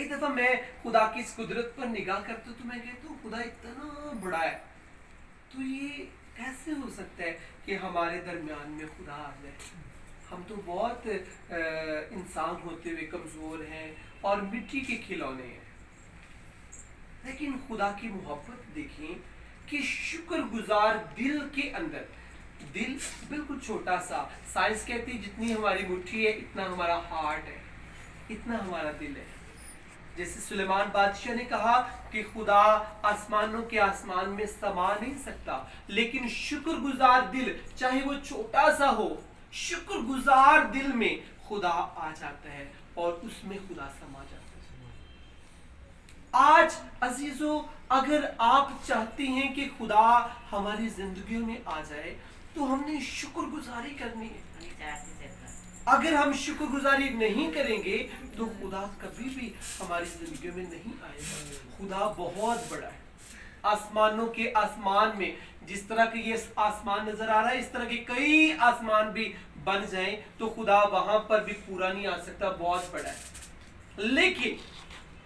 कई दफा मैं खुदा की इस कुदरत पर निगाह करता हूँ तो मैं कहता हूँ खुदा इतना बड़ा है, तो ये कैसे हो सकता है कि हमारे दरमियान में खुदा आ जाए। हम तो बहुत इंसान होते हुए कमज़ोर हैं और मिट्टी के खिलौने हैं, लेकिन खुदा की मोहब्बत देखें कि शुक्रगुजार दिल के अंदर, दिल बिल्कुल छोटा सा, साइंस कहती है जितनी हमारी मुट्ठी है इतना हमारा हार्ट है, इतना हमारा दिल है। जैसे सुलेमान बादशाह ने कहा कि खुदा आसमानों के आसमान में समा नहीं सकता, लेकिन शुक्रगुजार दिल चाहे वो छोटा सा हो, शुक्रगुजार दिल में खुदा आ जाता है और उसमें खुदा समा जाता है। आज अजीजों, अगर आप चाहते हैं कि खुदा हमारी जिंदगियों में आ जाए तो हमने शुक्रगुजारी करनी है। अगर हम शुक्रगुजारी नहीं करेंगे तो खुदा कभी भी हमारी जिंदगियों में नहीं आएगा। खुदा बहुत बड़ा है। आसमानों के आसमान में जिस तरह के ये आसमान नजर आ रहा है, इस तरह के कई आसमान भी बन जाएं तो खुदा वहां पर भी पूरा नहीं आ सकता, बहुत बड़ा है। लेकिन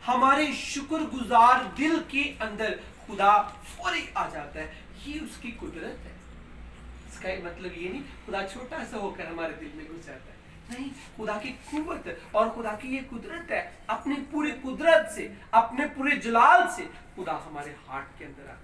हमारे शुक्रगुजार दिल के अंदर खुदा फौरी आ जाता है, ये उसकी कुदरत है। इसका मतलब ये नहीं खुदा छोटा सा होकर हमारे दिल में घुस जाता है, नहीं, खुदा की कुव्वत और खुदा की ये कुदरत है। अपने पूरे कुदरत से, अपने पूरे जलाल से खुदा हमारे हार्ट के अंदर आता है।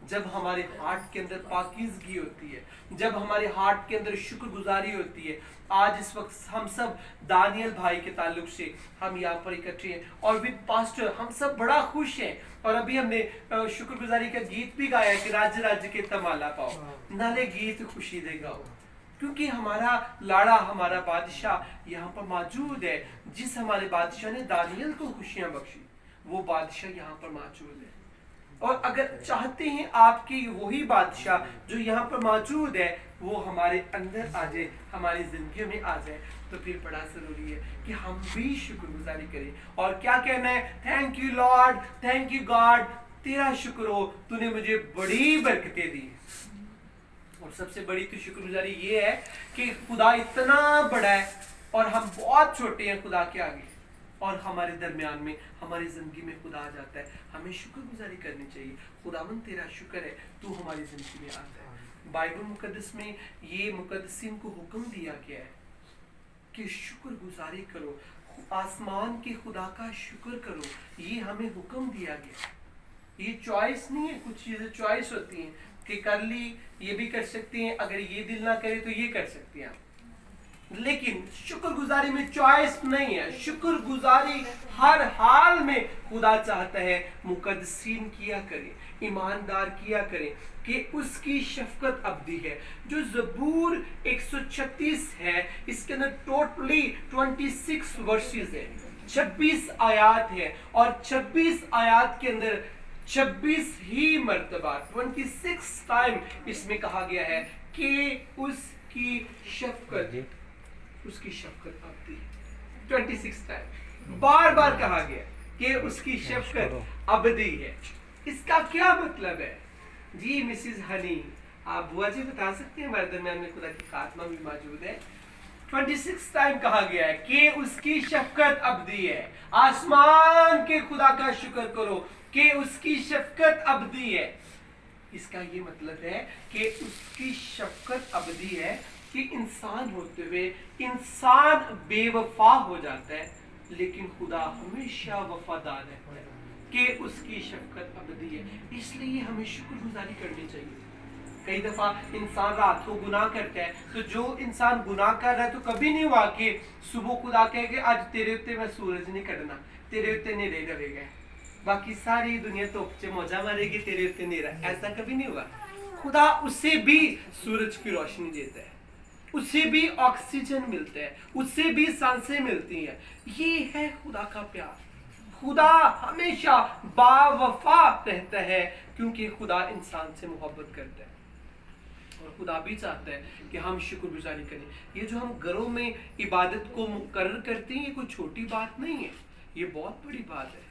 जब हमारे हार्ट के अंदर पाकीज़गी होती है, जब हमारे हार्ट के अंदर शुक्रगुजारी होती है। आज इस वक्त हम सब दानियल भाई के ताल्लुक से हम यहाँ पर इकट्ठे हैं और विद पास्टर हम सब बड़ा खुश हैं। और अभी हमने शुक्रगुजारी का गीत भी गाया कि राज्य राज्य के तमाला पाओ, नाले गीत खुशी दे गाओ, क्योंकि हमारा लाड़ा, हमारा बादशाह यहाँ पर मौजूद है। जिस हमारे बादशाह ने दानियल को खुशियां बख्शी, वो बादशाह यहाँ पर मौजूद है। और अगर चाहते हैं आपकी वही बादशाह जो यहाँ पर मौजूद है वो हमारे अंदर आ जाए, हमारी जिंदगी में आ जाए, तो फिर बड़ा जरूरी है कि हम भी शुक्रगुजारी करें। और क्या कहना है? Thank you Lord, thank you God, तेरा शुक्र हो, तूने मुझे बड़ी बरकतें दी। और सबसे बड़ी तो शुक्रगुजारी ये है कि खुदा इतना बड़ा है और हम बहुत छोटे हैं खुदा के आगे, और हमारे दरमियान में, हमारी जिंदगी में खुदा आ जाता है। हमें शुक्रगुजारी करनी चाहिए। खुदावन तेरा शुक्र है, तू हमारी जिंदगी में आता है। बाइबल मुकद्दस में ये मुकद्दसीन को हुक्म दिया गया है कि शुक्रगुजारी करो, आसमान के खुदा का शुक्र करो, ये हमें हुक्म दिया गया है। ये चॉइस नहीं है, कुछ चीजें चॉइस होती हैं कि कर ली, ये भी कर सकती हैं, अगर ये दिल ना करे तो ये कर सकती हैं, लेकिन शुक्रगुजारी में चॉइस नहीं है। शुक्रगुजारी हर हाल में खुदा चाहता है मुकद्दसीन किया करें, ईमानदार किया करें कि उसकी शफकत अब्दी है। जो ज़बूर 136 है, इसके अंदर टोटली 26 वर्सेस है, 26 आयात है, और 26 आयात के अंदर 26 ही मर्तबा 26 टाइम इसमें कहा गया है कि उसकी शफकत अब्दी। 26 टाइम बार बार कहा गया कि उसकी शफकत अब्दी है। इसका क्या मतलब है जी? मिसिस हनी, आप बुआ जी बता सकते हैं? हमारे दरमियान में खुदा की खात्मा भी मौजूद है। 26 टाइम कहा गया है कि उसकी शफकत अब्दी है। आसमान के खुदा का शुक्र करो कि उसकी शफकत अब्दी है। इसका ये मतलब है कि उसकी शफकत अब्दी है कि इंसान होते हुए इंसान बेवफा हो जाता है, लेकिन खुदा हमेशा वफादार रहता है कि उसकी शफकत अबदी है। इसलिए हमें शुक्रगुजारी करनी चाहिए। कई दफा इंसान रात को गुनाह करता है, तो जो इंसान गुनाह कर रहा है तो कभी नहीं हुआ कि सुबह खुदा कहे कि आज तेरे उत्ते मैं सूरज नहीं कटना, तेरे उत्ते नेरे रहेगा, बाकी सारी दुनिया तो मौजा मारेगी, तेरे उत्ते नेरा, ऐसा कभी नहीं हुआ। खुदा उससे भी सूरज की रोशनी देता है, उससे भी ऑक्सीजन मिलता है, उससे भी सांसें मिलती हैं। ये है खुदा का प्यार। खुदा हमेशा बावफा रहता है क्योंकि खुदा इंसान से मोहब्बत करता है, और खुदा भी चाहता है कि हम शुक्रगुजारी करें। ये जो हम घरों में इबादत को मुकर्रर करते हैं, ये कोई छोटी बात नहीं है, ये बहुत बड़ी बात है।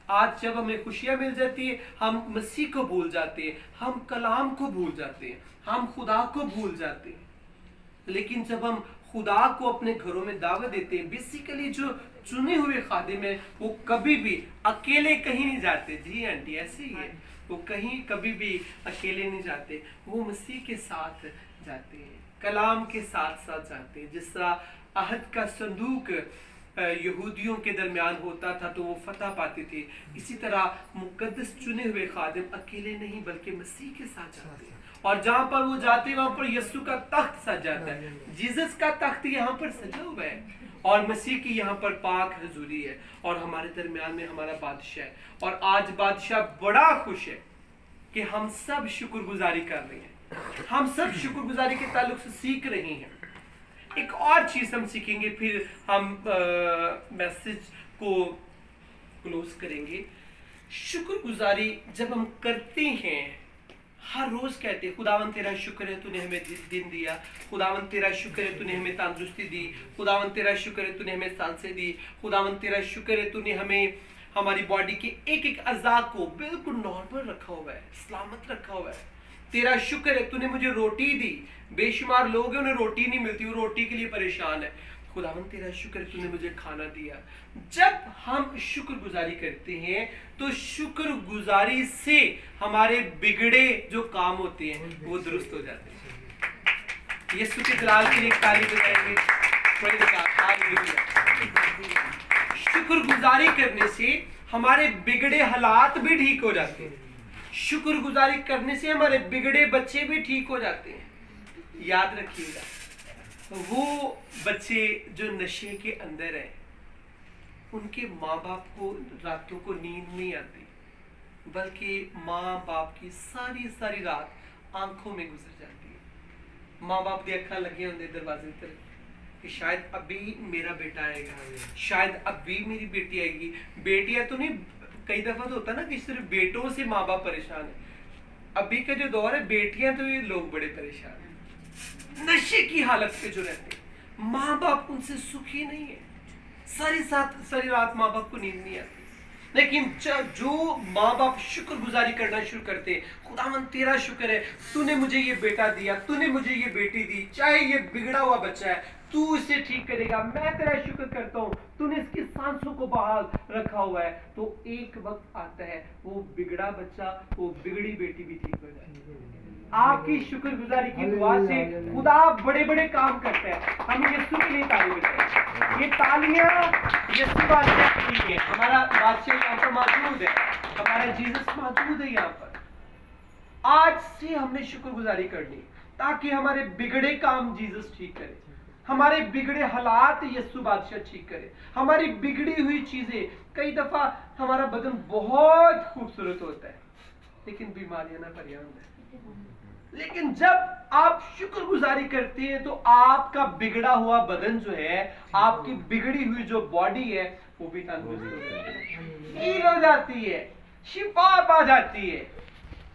आज जब हमें खुशियां मिल जाती है, हम मसीह को भूल जाते हैं, हम कलाम को भूल जाते हैं, हम खुदा को भूल जाते हैं। लेकिन जब हम खुदा को अपने घरों में दावत देते हैं, बेसिकली जो चुने हुए खादिम है वो कभी भी अकेले कहीं नहीं जाते। जी आंटी ऐसे ही है, वो कहीं कभी भी अकेले नहीं जाते, वो मसीह के साथ जाते हैं, कलाम के साथ साथ जाते हैं। जिस तरह अहद का संदूक यहूदियों के दरमियान होता था तो वो फतह पाते थे, इसी तरह मुकद्दस चुने हुए खादिम अकेले नहीं बल्कि मसीह के साथ जाते हैं। और जहाँ पर वो जाते हैं वहाँ पर यीशु का तख्त सज जाता है। जीसस का तख्त यहाँ पर सजा हुआ है और मसीह की यहाँ पर पाक हजूरी है और हमारे दरमियान में हमारा बादशाह है। और आज बादशाह बड़ा खुश है कि हम सब शुक्रगुजारी कर रहे हैं, हम सब शुक्रगुजारी के ताल्लुक से सीख रहे हैं। एक और चीज हम सीखेंगे, फिर हम मैसेज को क्लोज करेंगे। शुक्रगुजारी जब हम करते हैं, हर रोज कहते हैं खुदावन तेरा शुक्र है तूने हमें दिन दिया, खुदावन तेरा शुक्र है तूने हमें तंदुरुस्ती दी, खुदावन तेरा शुक्र है तूने हमें सांसें दी, खुदावन तेरा शुक्र है तूने हमें हमारी बॉडी के एक एक अज़ा को बिल्कुल नॉर्मल रखा हुआ है, सलामत रखा हुआ है। तेरा शुक्र है तूने मुझे रोटी दी, बेशुमार लोग हैं उन्हें रोटी नहीं मिलती, वो रोटी के लिए परेशान है। खुदावन तेरा शुक्र है तूने मुझे खाना दिया। जब हम शुक्रगुजारी करते हैं तो शुक्रगुजारी से हमारे बिगड़े जो काम होते हैं वो दुरुस्त हो जाते हैं। यीशु के जलाल के लिए ताली बजाएंगे। शुक्रगुजारी करने से हमारे बिगड़े हालात भी ठीक हो जाते हैं, शुक्रगुजारी करने से हमारे बिगड़े बच्चे भी ठीक हो जाते हैं। याद रखिएगा, वो बच्चे जो नशे के अंदर है उनके माँ बाप को रातों को नींद नहीं आती, बल्कि माँ बाप की सारी सारी रात आंखों में गुजर जाती है। माँ बाप की अखा लगे होंगे दरवाजे तरफ कि शायद अभी मेरा बेटा आएगा, शायद अभी मेरी बेटी आएगी। बेटियां तो नहीं, कई दफा तो होता ना कि सिर्फ बेटों से माँ बाप परेशान है। अभी का जो दौर है बेटियां तो ये लोग बड़े परेशान है, नशे की हालत पे जो रहते हैं, माँ बाप उनसे सुखी नहीं है, सारी रात माँ बाप को नींद नहीं आती। लेकिन जो माँ बाप शुक्रगुजारी करना शुरू करते हैं, खुदावन तेरा शुक्र है तूने मुझे ये बेटा दिया, तूने मुझे ये बेटी दी, चाहे ये बिगड़ा हुआ बच्चा है तू इसे ठीक करेगा, मैं तेरा शुक्र करता हूँ, तूने इसकी सांसों को बहाल रखा हुआ है। तो एक वक्त आता है वो बिगड़ा बच्चा, वो बिगड़ी बेटी भी ठीक हो जाएगी। आपकी शुक्रगुजारी की दुआ से खुदा बड़े बड़े काम करता है। हम यीशु के लिए ताली बजाएं। ये तालियां यीशु बादशाह के लिए, हमारा बादशाह यहाँ पर मौजूद है, हमारा जीसस मौजूद है यहाँ पर। आज से हमने शुक्रगुजारी करनी ताकि हमारे बिगड़े काम जीसस ठीक करे, हमारे बिगड़े हालात यीशु बादशाह ठीक करे, हमारी बिगड़ी हुई चीजें। कई दफा हमारा बदन बहुत खूबसूरत होता है लेकिन बीमारियां ना पर्याप्त है। लेकिन जब आप शुक्रगुजारी करते हैं तो आपका बिगड़ा हुआ बदन जो है, आपकी बिगड़ी हुई जो बॉडी है वो भी तंदुरुस्त हो जाती है, हील हो जाती है, शिफा पा जाती है।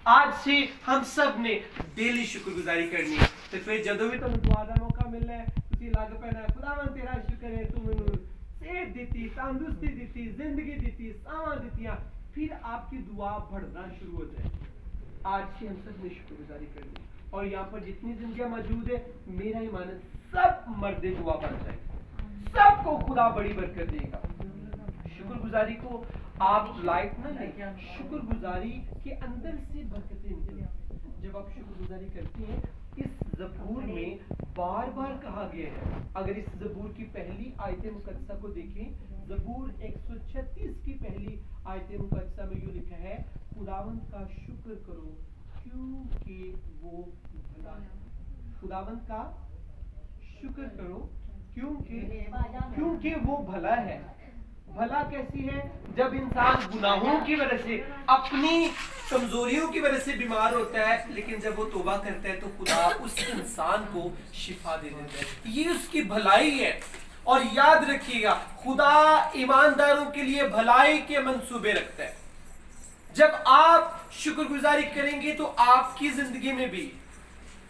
आज से हम सब ने डेली शुक्रगुजारी करनी है। तो फिर जदों भी तुम दुआ का मौका मिलना है ਤੁਸੀਂ ਲੱਗ ਪੈਣਾ, खुदावन तेरा शुक्र है तू मैनू सेहत दी, तंदुरुस्ती दी, जिंदगी दी, सावां दित्तियां, फिर आपकी दुआ बढ़ना शुरू हो जाए। आज से हम सब ने शुक्रगुजारी करनी और यहाँ पर जितनी जिंदगियां मौजूद है, मेरा ईमान है सब मर्दे दुआ बन जाएगा, सबको खुदा बड़ी बरकत देगा। शुक्रगुजारी को आप लाइट ना लें, शुक्रगुजारी के अंदर से बरकतें निकलें। जब आप शुक्रगुजारी करते हैं, इस ज़बूर में बार बार कहा गया है। अगर इस ज़बूर की पहली आयत मुकद्दसा को देखें, ज़बूर 136 की पहली आयत मुकद्दसा में यूं लिखा है, खुदावंद का शुक्र करो क्योंकि वो भला है। खुदावंद का शुक्र करो क्योंकि वो भला है। भला कैसी है? जब इंसान गुनाहों की वजह से, अपनी कमजोरियों की वजह से बीमार होता है, लेकिन जब वो तौबा करता है तो खुदा उस इंसान को शिफा दे देता है। ये उसकी भलाई है। और याद रखिएगा, खुदा ईमानदारों के लिए भलाई के मंसूबे रखता है। जब आप शुक्रगुजारी करेंगे तो आपकी जिंदगी में भी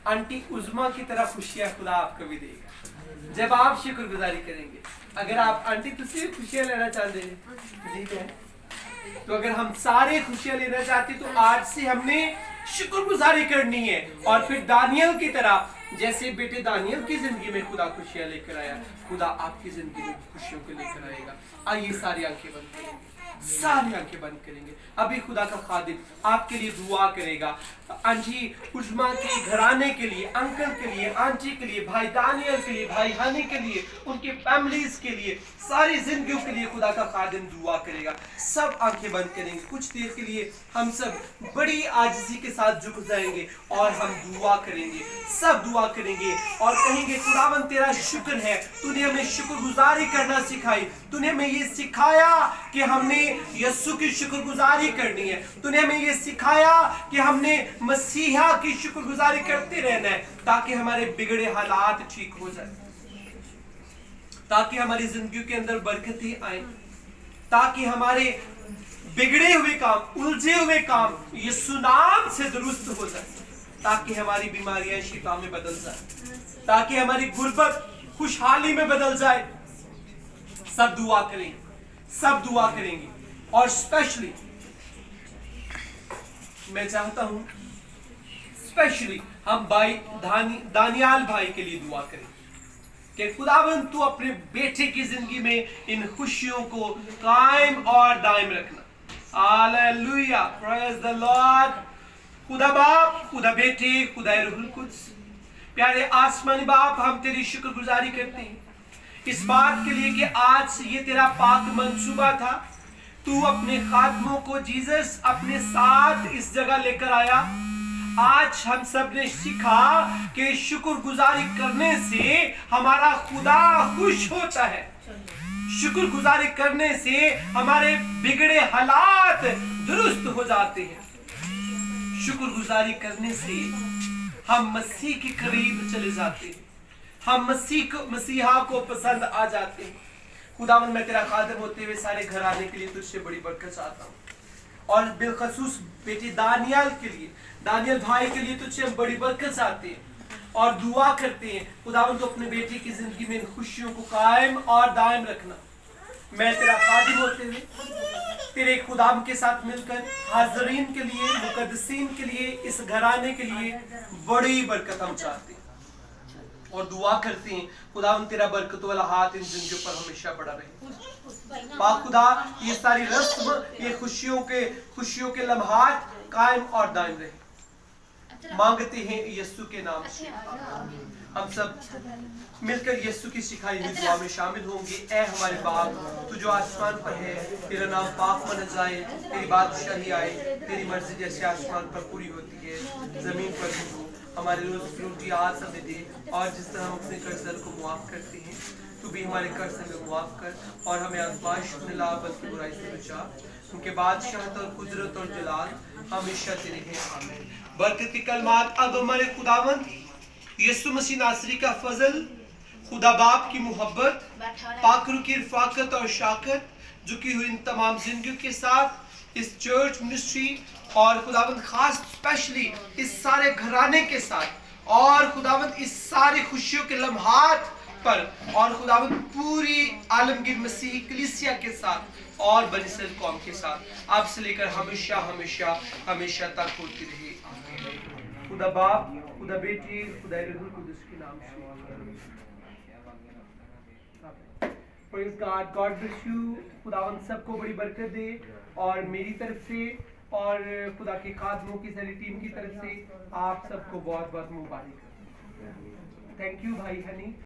आंटी उज़मा की तरह खुशियां खुदा आपको भी देगा जब आप शुक्रगुजारी करेंगे। अगर आप आंटी तुसी भी खुशियां लेना चाहते हैं, ठीक है, तो अगर हम सारे खुशियां लेना चाहते तो आज से हमने शुक्रगुजारी करनी है, और फिर दानियल की तरह, जैसे बेटे दानियल की जिंदगी में खुदा खुशियां लेकर आया, खुदा आपकी जिंदगी में खुशियों को लेकर आएगा। आइए सारी आंखें बंद करेंगे, सारी आंखें बंद करेंगे। अभी खुदा का खादिम आपके लिए दुआ करेगा, आंटी उजमा के घराने के लिए, अंकल के लिए, आंटी के लिए, भाई दानियल के लिए, भाई हनी के लिए, उनके फैमिलीज के लिए, सारी जिंदगियों के लिए खुदा का खादिम दुआ करेगा। सब आंखें बंद करेंगे, कुछ देर के लिए हम सब बड़ी आजिज़ी के साथ झुक जाएंगे और हम दुआ करेंगे, सब दुआ करेंगे और कहेंगे खुदावन तेरा शुक्र है, तूने हमें शुक्रगुजारी करना सिखाई, तूने हमें ये सिखाया कि हमने यीशु की शुक्रगुजारी करनी है, तूने हमें ये सिखाया कि हमने मसीहा की शुक्रगुजारी करते रहना है, ताकि हमारे बिगड़े हालात ठीक हो जाए, ताकि हमारी जिंदगी के अंदर बरकतें आए, ताकि हमारे बिगड़े हुए काम, उलझे हुए काम यीशु नाम से दुरुस्त हो जाए, ताकि हमारी बीमारियां शिफा में बदल जाए, ताकि हमारी गुर्बत खुशहाली में बदल जाए। सब दुआ करेंगे, सब दुआ करेंगे। और स्पेशली मैं चाहता हूं स्पेशली हम भाई दानियाल भाई के लिए दुआ करें कि खुदावन तू अपने बेटे की जिंदगी में इन खुशियों को कायम और दायम रखना। Hallelujah, praise the Lord. खुदा बाप, खुदा बेटे, खुदा रूहुल कुद्स, प्यारे आसमानी बाप, हम तेरी शुक्रगुजारी करते हैं इस बात के लिए कि आज ये तेरा पाक मंसूबा था, तू अपने खादमों को जीसस अपने साथ इस जगह लेकर आया। आज हम सब ने सीखा कि शुक्रगुजारी करने से हमारा खुदा खुश होता है, शुक्रगुजारी करने से हमारे बिगड़े हालात दुरुस्त हो जाते हैं, शुक्रगुजारी करने से हम मसीह के करीब चले जाते हैं, हम मसीहा को पसंद आ जाते हैं। खुदावन मैं तेरा खादिम होते हुए सारे घराने के लिए तुझसे बड़ी बरकत चाहता हूँ, और बिलखसूस बेटे दानियल भाई के लिए तुझसे हम बड़ी बरकत चाहते हैं और दुआ करते हैं। खुदावन तो अपने बेटे की जिंदगी में इन खुशियों को कायम और दायम रखना। मैं तेरा खादिम होते हुए तेरे खुदाम के साथ मिलकर हाजरीन के लिए, मुकद्दसीन के लिए, इस घराने के लिए बड़ी बरकत हम चाहते हैं और दुआ करते हैं खुदावन तेरा बरकत वाला हाथ इन जिंदगियों पर हमेशा बड़ा रहे। पाक खुदा ये सारी रस्म, ये खुशियों के लम्हात कायम और दायम रहे, मांगते हैं यीशु के नाम से। हम सब मिलकर यीशु की सिखाई हुई दुआ में शामिल होंगे। ऐ हमारे बाप, तू जो आसमान पर है, तेरा नाम पाक माना जाए, तेरी बादशाही आए, तेरी मर्जी जैसे आसमान पर पूरी होती है जमीन पर भी हो। हमारे रोज की रोटी आज हमें दे, और जिस तरह हम अपने कर्जदार को मुआफ करते हैं, तू भी हमारे कर्ज हमें मुआफ कर, और हमें आजमाइश में ला बल्कि बुराई से बचा, उनके बादशाहत और कुदरत और जलाल हमेशा तेरे हैं, आमीन। बरकत की कलमात अब हमारे खुदावंद यीशु मसीह नासरी का फजल, खुदा बाप की मोहब्बत, पाकरू की रफाकत और शाकत जो की हुई इन तमाम जिंदगियों के साथ, इस चर्च मिनिस्ट्री और खुदावंद खास स्पेशली इस सारे घराने के साथ, और खुदावंद इस सारी खुशियों के लम्हात पर, और खुदावंद पूरी आलमगीर मसीही कलीसिया के साथ और बनी इस्राएल कौम के साथ आपसे लेकर हमेशा हमेशा हमेशा तक होती रहे, आमीन। खुदा बाप, खुदा बेटी, खुदा रूहुल कुद्दूस के नाम से। Praise God, God bless you। खुदावंद सबको बड़ी बरकत दे, और मेरी तरफ से और खुदा के खादमों की सारी टीम की तरफ से आप सबको बहुत बहुत मुबारक। थैंक यू भाई हनी।